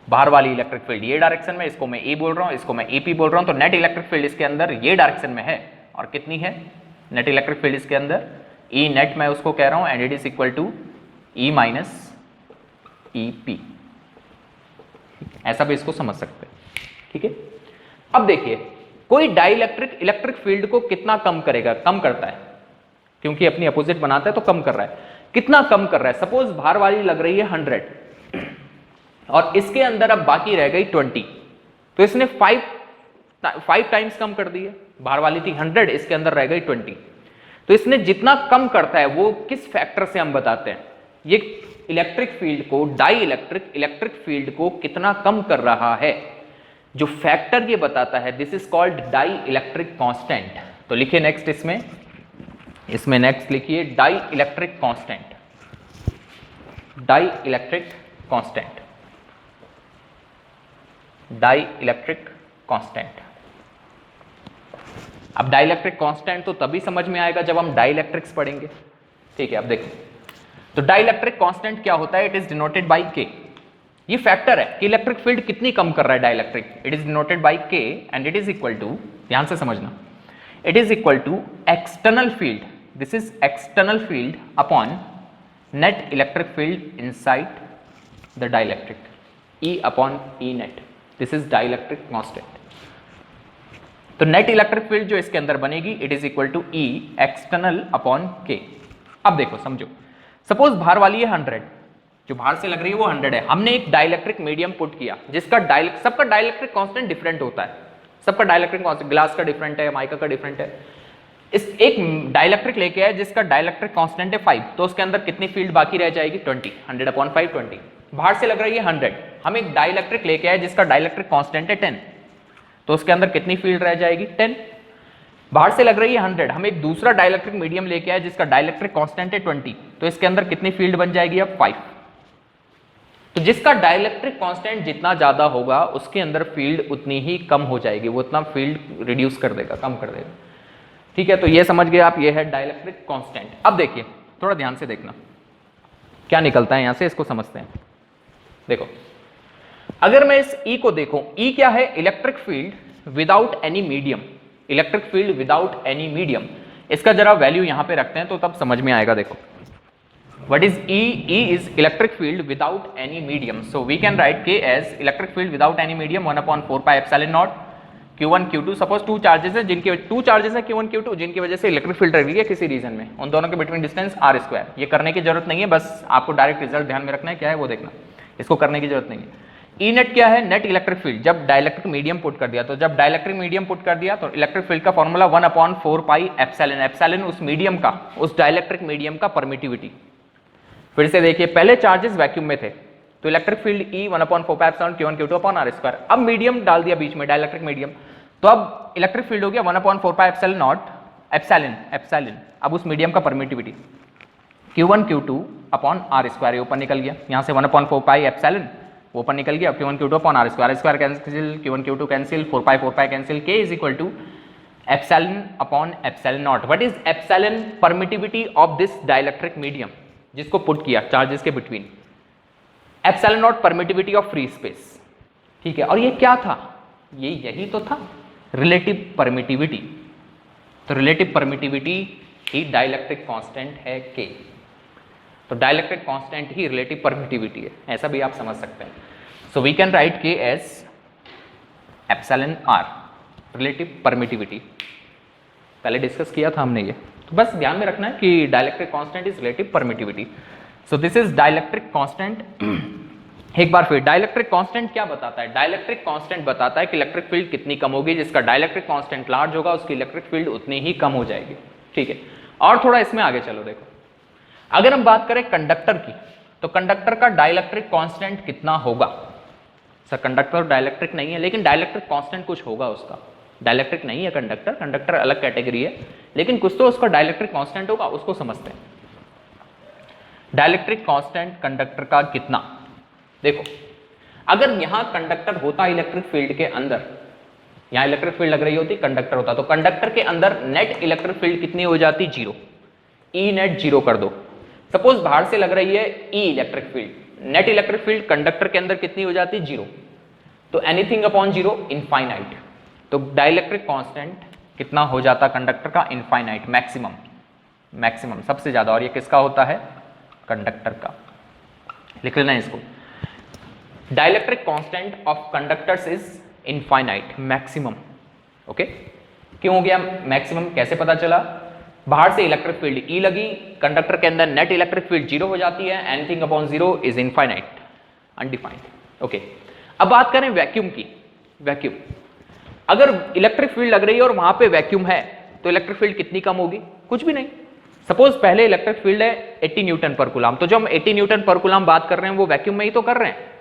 बाहर वाली इलेक्ट्रिक फील्ड ये डायरेक्शन में, इसको मैं E बोल रहा हूं, इसको मैं EP बोल रहा हूं। तो नेट इलेक्ट्रिक फील्ड इसके अंदर ये डायरेक्शन में है, और कितनी है नेट इलेक्ट्रिक फील्ड इसके अंदर? E नेट मैं उसको कह रहा हूं, and it is equal to E minus EP। ऐसा भी इसको समझ सकते हैं। ठीक है, अब देखिए कोई डाइइलेक्ट्रिक इलेक्ट्रिक फील्ड को कितना कम करेगा? कम करता है, क्योंकि अपनी अपोजिट बनाता है तो कम कर रहा है। कितना कम कर रहा है? सपोज बाहर वाली लग रही है 100 और इसके अंदर अब बाकी रह गई 20, तो इसने 5 टाइम्स कम कर दी है। बाहर वाली थी 100, इसके अंदर रह गई 20, तो इसने जितना कम करता है वो किस फैक्टर से हम बताते हैं? ये इलेक्ट्रिक फील्ड को, डाई इलेक्ट्रिक फील्ड को कितना कम कर रहा है, जो फैक्टर ये बताता है, this is called dielectric constant. तो लिखिए नेक्स्ट, इसमें नेक्स्ट लिखिए dielectric constant, dielectric constant, dielectric constant. अब डाई इलेक्ट्रिक कांस्टेंट तो तभी समझ में आएगा जब हम डाई इलेक्ट्रिक्स पढ़ेंगे। ठीक है, अब देखिए तो डाई इलेक्ट्रिक कांस्टेंट क्या होता है? इट इज डिनोटेड बाई के। ये फैक्टर है कि इलेक्ट्रिक फील्ड कितनी कम कर रहा है dielectric. It is denoted by K and it is equal to, ध्यान से समझना, it is equal to external field, this is external field upon net electric field inside the dielectric, E upon E net, this is dielectric constant. तो net electric field जो इसके अंदर बनेगी, it is equal to E external upon K। अब देखो समझो, suppose बाहर वाली है 100, जो बाहर से लग रही है वो 100 है, हमने एक डाइलेक्ट्रिक मीडियम पुट किया जिसका सबका डाइलेक्ट्रिक कांस्टेंट डिफरेंट होता है, सबका डाइलेक्ट्रिक कांस्टेंट, ग्लास का डिफरेंट है, माइका का डिफरेंट है। इस एक डाइलेक्ट्रिक लेके आए जिसका डाइलेक्ट्रिक कांस्टेंट है 5, तो उसके अंदर कितनी फील्ड बाकी रह जाएगी? 20, 100 अपॉन 5 20। बाहर से लग रही है 100, हम एक डाइलेक्ट्रिक लेके आए जिसका डाइलेक्ट्रिक कांस्टेंट है 10, तो उसके अंदर कितनी फील्ड रह जाएगी 10। बाहर से लग रही है 100, हम एक दूसरा डाइलेक्ट्रिक मीडियम लेके आए जिसका डाइलेक्ट्रिक कांस्टेंट है 20, तो इसके अंदर कितनी फील्ड बन जाएगी अब 5। तो जिसका डाइलेक्ट्रिक कांस्टेंट जितना ज्यादा होगा उसके अंदर फील्ड उतनी ही कम हो जाएगी, वो उतना फील्ड रिड्यूस कर देगा, कम कर देगा। ठीक है, तो ये समझ गए आप, ये है डाइलेक्ट्रिक कांस्टेंट। अब देखिए थोड़ा ध्यान से देखना क्या निकलता है यहां से, इसको समझते हैं। देखो अगर मैं इस E को देखूं, E क्या है, electric field without any medium, electric field without any medium. इसका जरा वैल्यू यहां पे रखते हैं तो तब समझ में आएगा। देखो what is E? E is electric field without any medium, so we can write K as electric field without any medium 1 upon 4 pi epsilon naught Q1 Q2। Suppose two charges है Q1 Q2 जिनकी वजह से electric field रहेगी किसी reason में, उन दोनों के बिटवीन डिस्टेंस r²। ये करने की जरूरत नहीं है, बस आपको डायरेक्ट रिजल्ट ध्यान में रखना है, क्या है वो देखना, इसको करने की जरूरत नहीं है। ई नेट क्या है, नेट इलेक्ट्रिक फील्ड। जब डाइलेक्ट्रिक मीडियम पुट कर दिया, तो जब डाइलेक्ट्रिक मीडियम पुट कर दिया तो इलेक्ट्रिक फील्ड का formula 1 upon 4 pi epsilon, epsilon उस मीडियम का, उस डाइलेक्ट्रिक मीडियम का परमिटिविटी। फिर से देखिए, पहले चार्जेस वैक्यूम में थे तो electric field E 1 upon 4 pi epsilon Q1 Q2 upon r²। अब मीडियम डाल दिया बीच में, डाइलेक्ट्रिक मीडियम, तो अब इलेक्ट्रिक फील्ड हो गया 1 upon 4 pi epsilon not, epsilon अब उस मीडियम का permittivity Q1 Q2 upon r², ये ऊपर निकल गया, यहाँ से 1 अपॉन 4 पाई एप्सिलॉन वो ऊपर निकल गया, Q1 Q2 upon r² cancel, Q1 Q2 cancel, 4 pi cancel, K is equal to epsilon upon epsilon naught. What is epsilon, permittivity of this dielectric medium जिसको पुट किया चार्जेस के between, epsilon naught permittivity of free space. ठीक है, और ये क्या था, ये यही तो था रिलेटिव परमिटिविटी। तो रिलेटिव परमिटिविटी ही डाइलेक्ट्रिक कांस्टेंट है K, तो डाइलेक्ट्रिक कांस्टेंट ही रिलेटिव परमिटिविटी है, ऐसा भी आप समझ सकते हैं। So we can write K as epsilon r, relative permittivity. पहले डिस्कस किया था हमने ये, तो बस ध्यान में रखना है कि dielectric constant is relative permittivity. So this is dielectric constant. एक बार फिर डाइलेक्ट्रिक कांस्टेंट क्या बताता है, डाइलेक्ट्रिक कांस्टेंट बताता है कि इलेक्ट्रिक फील्ड कितनी कम होगी, जिसका डाइलेक्ट्रिक कांस्टेंट लार्ज होगा उसकी इलेक्ट्रिक फील्ड उतनी ही कम हो जाएगी। ठीक है, और थोड़ा इसमें आगे चलो, देखो अगर हम बात करें कंडक्टर की, तो कंडक्टर का डाइलेक्ट्रिक कांस्टेंट कितना होगा। सर कंडक्टर डाइलेक्ट्रिक नहीं है, लेकिन डाइलेक्ट्रिक कांस्टेंट कुछ होगा उसका, डाइलेक्ट्रिक नहीं है कंडक्टर, कंडक्टर अलग कैटेगरी है, लेकिन कुछ तो उसका डाइलेक्ट्रिक कांस्टेंट होगा, उसको समझते हैं। डाइलेक्ट्रिक कांस्टेंट कंडक्टर का कितना, देखो अगर यहां कंडक्टर होता इलेक्ट्रिक फील्ड के अंदर, यहां इलेक्ट्रिक फील्ड लग रही होती, कंडक्टर होता, तो कंडक्टर के अंदर नेट इलेक्ट्रिक फील्ड कितनी हो जाती, 0। ई नेट 0 कर दो। सपोज बाहर से लग रही है E electric field, net electric field conductor के अंदर कितनी हो जाती, 0। तो एनीथिंग अपॉन 0 इनफाइनाइट, तो डाइलेक्ट्रिक कांस्टेंट कितना हो जाता कंडक्टर का, इनफाइनाइट, मैक्सिमम, मैक्सिमम सबसे ज्यादा। और ये किसका होता है, कंडक्टर का। लिख लेना इसको, dielectric constant of conductors is infinite, maximum. Okay, क्यों हो गया मैक्सिमम, कैसे पता चला, बाहर से इलेक्ट्रिक फील्ड E लगी, कंडक्टर के अंदर नेट इलेक्ट्रिक फील्ड 0 हो जाती है, anything upon 0 is infinite, undefined. Okay, अब बात करें वैक्यूम की। वैक्यूम, अगर इलेक्ट्रिक फील्ड लग रही है और वहां पे वैक्यूम है तो इलेक्ट्रिक फील्ड कितनी कम होगी, कुछ भी नहीं। सपोज पहले इलेक्ट्रिक फील्ड है 80 न्यूटन पर कूलम, तो जो हम 80 न्यूटन पर कूलम बात कर रहे हैं वो वैक्यूम में ही तो कर रहे हैं।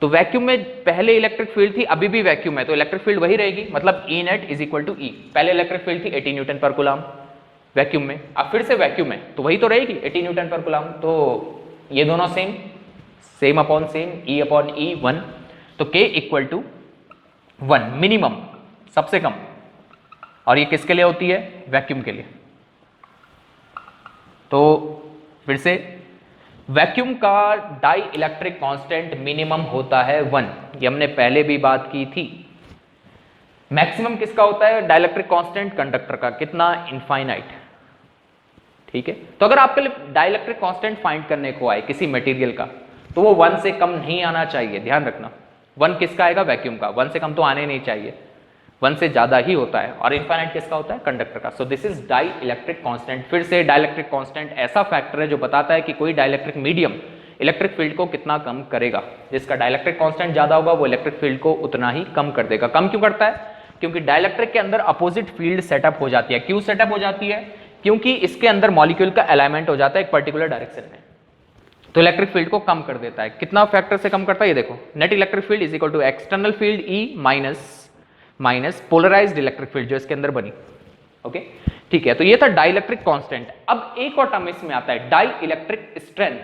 तो वैक्यूम में पहले इलेक्ट्रिक फील्ड थी, अभी भी वैक्यूम है, तो इलेक्ट्रिक फील्ड वही रहेगी, मतलब E net is equal to E। पहले इलेक्ट्रिक फील्ड थी 80 न्यूटन पर कूलम वैक्यूम में, अब फिर से वैक्यूम है तो वही तो रहेगी 80 न्यूटन पर कूलम। तो ये दोनों same, same upon same, E upon E 1, तो K इक्वल टू 1 मिनिमम, सबसे कम। और ये किसके लिए होती है, वैक्यूम के लिए। तो फिर से वैक्यूम का डाई इलेक्ट्रिक कांस्टेंट मिनिमम होता है 1, ये हमने पहले भी बात की थी। मैक्सिमम किसका होता है, डाइलेक्ट्रिक कांस्टेंट कंडक्टर का, कितना, इनफाइनाइट। ठीक है, तो अगर आपके लिए डाइलेक्ट्रिक कांस्टेंट फाइंड करने को आए किसी मटेरियल का, तो वो 1 से कम नहीं आना चाहिए, ध्यान रखना। 1 किसका आएगा, वैक्यूम का, 1 से कम तो आने नहीं चाहिए, 1 से ज्यादा ही होता है। और इनफाइनाइट किसका होता है, कंडक्टर का। So this is dielectric constant. फिर से डाइलेक्ट्रिक कांस्टेंट ऐसा फैक्टर है जो बताता है कि कोई डाइलेक्ट्रिक मीडियम इलेक्ट्रिक फील्ड को कितना कम करेगा। जिसका डाइलेक्ट्रिक कांस्टेंट ज्यादा होगा वो इलेक्ट्रिक फील्ड को उतना ही कम कर देगा। कम क्यों करता है, क्योंकि डाइलेक्ट्रिक के अंदर अपोजिट फील्ड सेटअप हो जाती है। क्यों सेटअप हो जाती है, क्योंकि इसके अंदर मॉलिक्यूल का अलाइनमेंट हो जाता है एक पर्टिकुलर डायरेक्शन में, तो इलेक्ट्रिक फील्ड को कम कर देता है। कितना फैक्टर से कम करता है, ये देखो, net electric field is equal to external field E minus minus polarised electric field जो इसके अंदर बनी। ओके ठीक है, तो ये था डाई इलेक्ट्रिक कांस्टेंट। अब एक और टर्म इसमें आता है डाई इलेक्ट्रिक स्ट्रेंथ,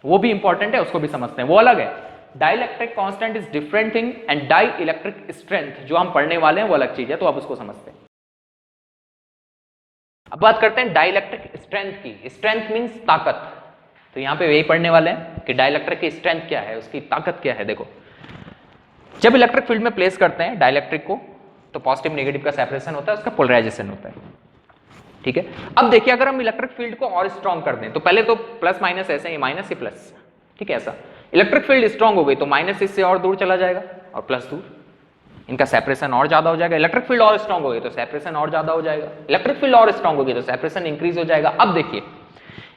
वो भी इंपॉर्टेंट है, उसको भी समझते हैं, वो अलग है। Dielectric constant is different thing and dielectric strength जो हम पढ़ने वाले हैं वो अलग चीज है, तो आप उसको समझते हैं। अब बात करते हैं डाई इलेक्ट्रिक स्ट्रेंथ की। स्ट्रेंथ मींस ताकत, तो यहां पे यही पढ़ने वाले हैं कि डाई इलेक्ट्रिक की स्ट्रेंथ क्या है, उसकी ताकत क्या है। देखो जब इलेक्ट्रिक फील्ड में प्लेस करते हैं डाई इलेक्ट्रिक को तो पॉजिटिव नेगेटिव का सेपरेशन होता है, उसका पोलराइजेशन होता है। ठीक है, अब देखिए अगर हम इलेक्ट्रिक फील्ड को और स्ट्रॉन्ग कर दें तो पहले तो प्लस माइनस ऐसे ही, माइनस ही प्लस, ठीक है ऐसा। इलेक्ट्रिक फील्ड स्ट्रॉन्ग हो गई तो माइनस इससे और दूर चला जाएगा और प्लस दूर, इनका सेपरेशन और ज्यादा हो जाएगा। इलेक्ट्रिक फील्ड और स्ट्रॉन्ग हो गई तो सेपरेशन और ज्यादा हो जाएगा। इलेक्ट्रिक फील्ड और स्ट्रॉन्ग हो गई तो सेपरेशन इंक्रीज हो जाएगा। अब देखिए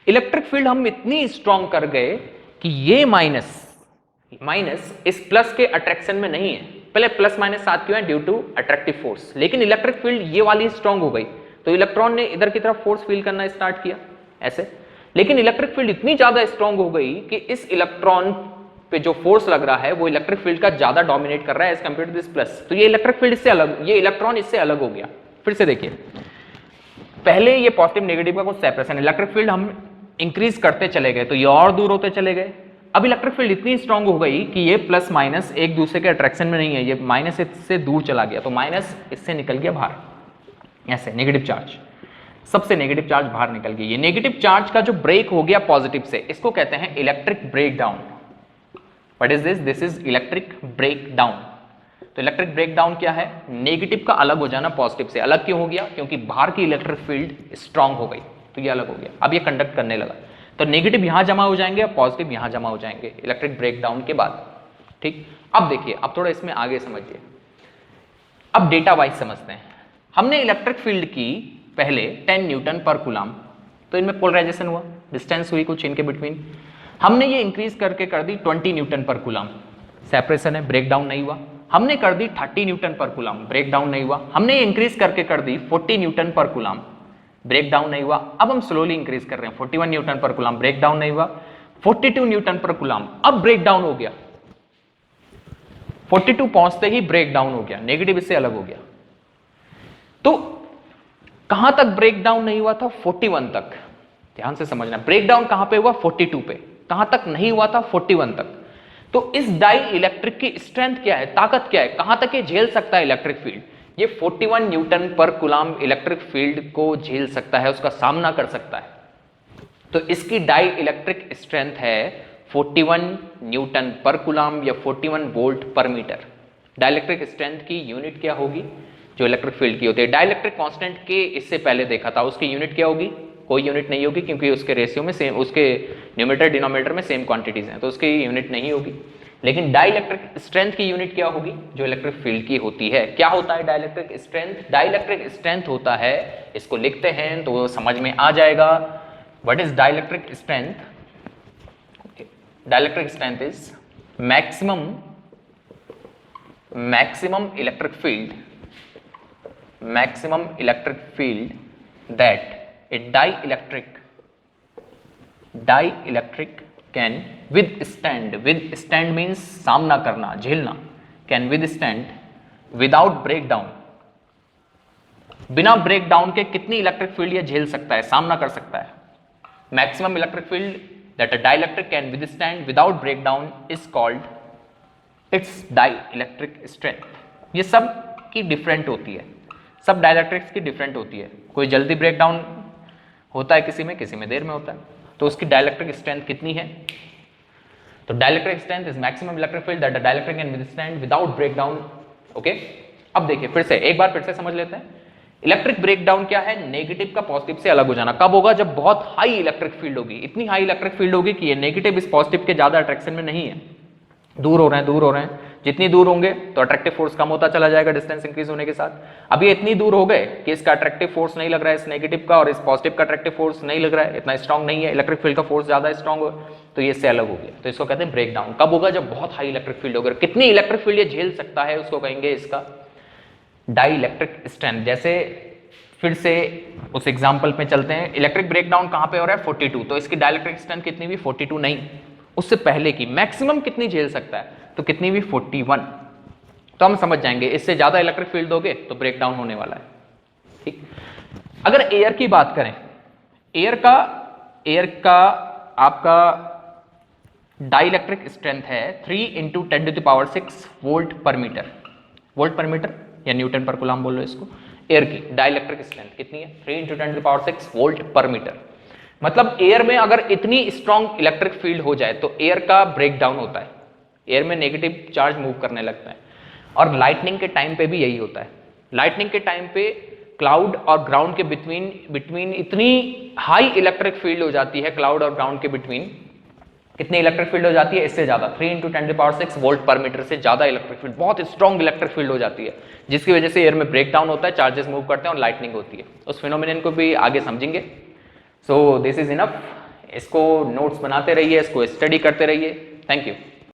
इलेक्ट्रिक फील्ड हम इतनी स्ट्रॉन्ग कर गए कि ये माइनस इस प्लस के अट्रैक्शन में नहीं है। पहले प्लस माइनस साथ क्यों है, ड्यू टू अट्रैक्टिव फोर्स। लेकिन इलेक्ट्रिक फील्ड ये वाली स्ट्रॉन्ग हो गई तो इलेक्ट्रॉन ने इधर की तरफ फोर्स फील करना स्टार्ट किया ऐसे। लेकिन इलेक्ट्रिक फील्ड इतनी ज्यादा स्ट्रॉन्ग हो गई कि इस इलेक्ट्रॉन पे जो फोर्स लग रहा है वो इलेक्ट्रिक फील्ड का ज्यादा डोमिनेट कर रहा है as compare to this plus. तो ये इलेक्ट्रिक फील्ड इससे अलग, ये इलेक्ट्रॉन इससे अलग हो गया। फिर से देखिए, पहले ये पॉजिटिव नेगेटिव का कुछ सेपरेशन, इलेक्ट्रिक फील्ड हम इंक्रीज करते चले गए तो ये और दूर होते चले गए। अब इलेक्ट्रिक फील्ड इतनी स्ट्रांग हो गई कि ये प्लस माइनस एक दूसरे के अट्रैक्शन में नहीं है, ये माइनस इससे दूर चला गया तो माइनस इससे निकल गया बाहर ऐसे, नेगेटिव चार्ज, सबसे नेगेटिव चार्ज बाहर निकल गया। ये नेगेटिव चार्ज का जो ब्रेक हो गया पॉजिटिव से, इसको कहते हैं electric breakdown. What is this? This is electric breakdown. तो इलेक्ट्रिक ब्रेक डाउन क्या है? नेगेटिव का अलग हो जाना पॉजिटिव से। अलग क्यों हो गया? क्योंकि बाहर की इलेक्ट्रिक फील्ड स्ट्रांग हो गई तो ये अलग हो गया। अब ये कंडक्ट करने लगा तो नेगेटिव यहां जमा हो जाएंगे और पॉजिटिव यहां जमा हो जाएंगे इलेक्ट्रिक ब्रेक डाउन के बाद। ठीक, अब देखिए, अब थोड़ा इसमें आगे समझिए। अब डेटा वाइज समझते हैं। हमने इलेक्ट्रिक फील्ड की पहले 10 न्यूटन पर कूलम, तो इनमें पोलराइजेशन हुआ, डिस्टेंस हुई कुछ इनके बिटवीन। हमने ये इंक्रीज करके कर दी 20 न्यूटन पर कूलम, सेपरेशन है, ब्रेक डाउन नहीं हुआ। हमने कर दी 30 न्यूटन पर कूलम, ब्रेक डाउन नहीं हुआ। हमने इंक्रीज करके कर दी 40 न्यूटन पर कूलम, ब्रेक डाउन नहीं हुआ। अब हम स्लोली इंक्रीज कर रहे हैं, 41 न्यूटन पर कूलम, ब्रेक डाउन नहीं हुआ। 42 न्यूटन पर कूलम, अब ब्रेक डाउन हो गया, 42 पहुंचते ही ब्रेक डाउन हो गया, नेगेटिव इससे अलग हो गया। तो कहां तक ब्रेक डाउन नहीं हुआ था? 41 तक। ध्यान से समझना, ब्रेक डाउन कहां पे हुआ? 42 पे। कहां तक नहीं हुआ था? 41 तक। तो इस डाई इलेक्ट्रिक की स्ट्रेंथ क्या है, ताकत क्या है, कहां तक ये झेल सकता है इलेक्ट्रिक फील्ड? ये 41 न्यूटन पर कूलम इलेक्ट्रिक फील्ड को झेल सकता है, उसका सामना कर सकता है। तो इसकी डाई इलेक्ट्रिक स्ट्रेंथ है 41 न्यूटन पर कूलम या 41 वोल्ट पर मीटर। डाइलेक्ट्रिक स्ट्रेंथ की यूनिट क्या होगी जो इलेक्ट्रिक फील्ड की होती है? डाइलेक्ट्रिक कांस्टेंट के इससे पहले देखा था, उसकी यूनिट क्या होगी? कोई यूनिट नहीं होगी, क्योंकि उसके रेशियो में सेम, उसके न्यूमरेटर डिनोमिनेटर में सेम क्वांटिटीज हैं, तो उसकी यूनिट नहीं होगी। लेकिन डाइलेक्ट्रिक स्ट्रेंथ की यूनिट क्या होगी जो इलेक्ट्रिक फील्ड की होती है? क्या होता है डाइलेक्ट्रिक स्ट्रेंथ? डाइलेक्ट्रिक स्ट्रेंथ होता है, इसको लिखते हैं तो समझ में आ जाएगा। What is dielectric strength? Dielectric strength is maximum electric field that a dielectric can withstand means सामना करना, झेलना, can withstand without breakdown, बिना ब्रेकडाउन के कितनी इलेक्ट्रिक फील्ड ये झेल सकता है, सामना कर सकता है? Maximum electric field that a dielectric can withstand without breakdown is called its dielectric strength. ये सब की डिफरेंट होती है, सब डाइलेक्ट्रिक्स की डिफरेंट होती है। कोई जल्दी ब्रेकडाउन होता है किसी में देर में होता है, तो उसकी डाइलेक्ट्रिक स्ट्रेंथ कितनी है? तो dielectric strength is maximum electric field that a dielectric can withstand without breakdown. Okay, अब देखिए फिर से एक बार फिर से समझ लेते हैं। इलेक्ट्रिक ब्रेकडाउन क्या है? नेगेटिव का पॉजिटिव से अलग हो जाना। कब होगा? जब बहुत हाई इलेक्ट्रिक फील्ड होगी, इतनी हाई इलेक्ट्रिक फील्ड होगी कि ये नेगेटिव इस पॉजिटिव के ज्यादा अट्रैक्शन में नहीं है, दूर हो रहे हैं। जितनी दूर होंगे तो अट्रैक्टिव फोर्स कम होता चला जाएगा डिस्टेंस इंक्रीज होने के साथ। अब ये इतनी दूर हो गए कि इसका अट्रैक्टिव फोर्स नहीं लग रहा है इस नेगेटिव का, और इस पॉजिटिव का अट्रैक्टिव फोर्स नहीं लग रहा है, इतना स्ट्रांग नहीं है, इलेक्ट्रिक फील्ड का फोर्स ज्यादा स्ट्रांग हो, तो ये इससे अलग हो गया। तो इसको कहते हैं ब्रेकडाउन। कब होगा? जब बहुत हाई इलेक्ट्रिक फील्ड होगा। कितनी इलेक्ट्रिक फील्ड ये झेल सकता है उसको कहेंगे इसका डाइलेक्ट्रिक स्ट्रेंथ। जैसे फिर से उस एग्जांपल पे चलते हैं। इलेक्ट्रिक ब्रेकडाउन कहां पे हो रहा है? 42। तो इसकी डाइलेक्ट्रिक स्ट्रेंथ कितनी भी? 42 नहीं, उससे पहले की मैक्सिमम कितनी झेल सकता है? तो कितनी भी? 41। तो हम समझ जाएंगे इससे ज्यादा इलेक्ट्रिक फील्ड दोगे तो ब्रेक डाउन होने वाला है। ठीक, अगर एयर की बात करें, एयर का आपका डाइलेक्ट्रिक स्ट्रेंथ है 3 × 10⁶ वोल्ट पर मीटर, वोल्ट पर मीटर या न्यूटन पर कूलम बोल लो इसको। एयर की डाइलेक्ट्रिक स्ट्रेंथ कितनी है? 3 × 10⁶ वोल्ट पर मीटर। मतलब एयर में अगर इतनी स्ट्रॉन्ग इलेक्ट्रिक फील्ड हो जाए तो एयर का ब्रेक डाउन होता है, एयर में नेगेटिव चार्ज मूव करने लगता है। और लाइटनिंग के टाइम पे भी यही होता है। लाइटनिंग के टाइम पे क्लाउड और ग्राउंड के बिटवीन इतनी हाई इलेक्ट्रिक फील्ड हो जाती है, क्लाउड और ग्राउंड के बिटवीन कितनी इलेक्ट्रिक फील्ड हो जाती है? इससे ज्यादा, 3 × 10⁶ वोल्ट पर मीटर से ज्यादा इलेक्ट्रिक फील्ड, बहुत स्ट्रॉन्ग इलेक्ट्रिक फील्ड हो जाती है, जिसकी वजह से एयर में ब्रेक डाउन होता है, चार्जेस मूव करते हैं और लाइटनिंग होती है। उस फिनोमिनन को भी आगे समझेंगे। सो दिस इज इनफ। इसको नोट्स बनाते रहिए, इसको स्टडी करते रहिए। Thank you.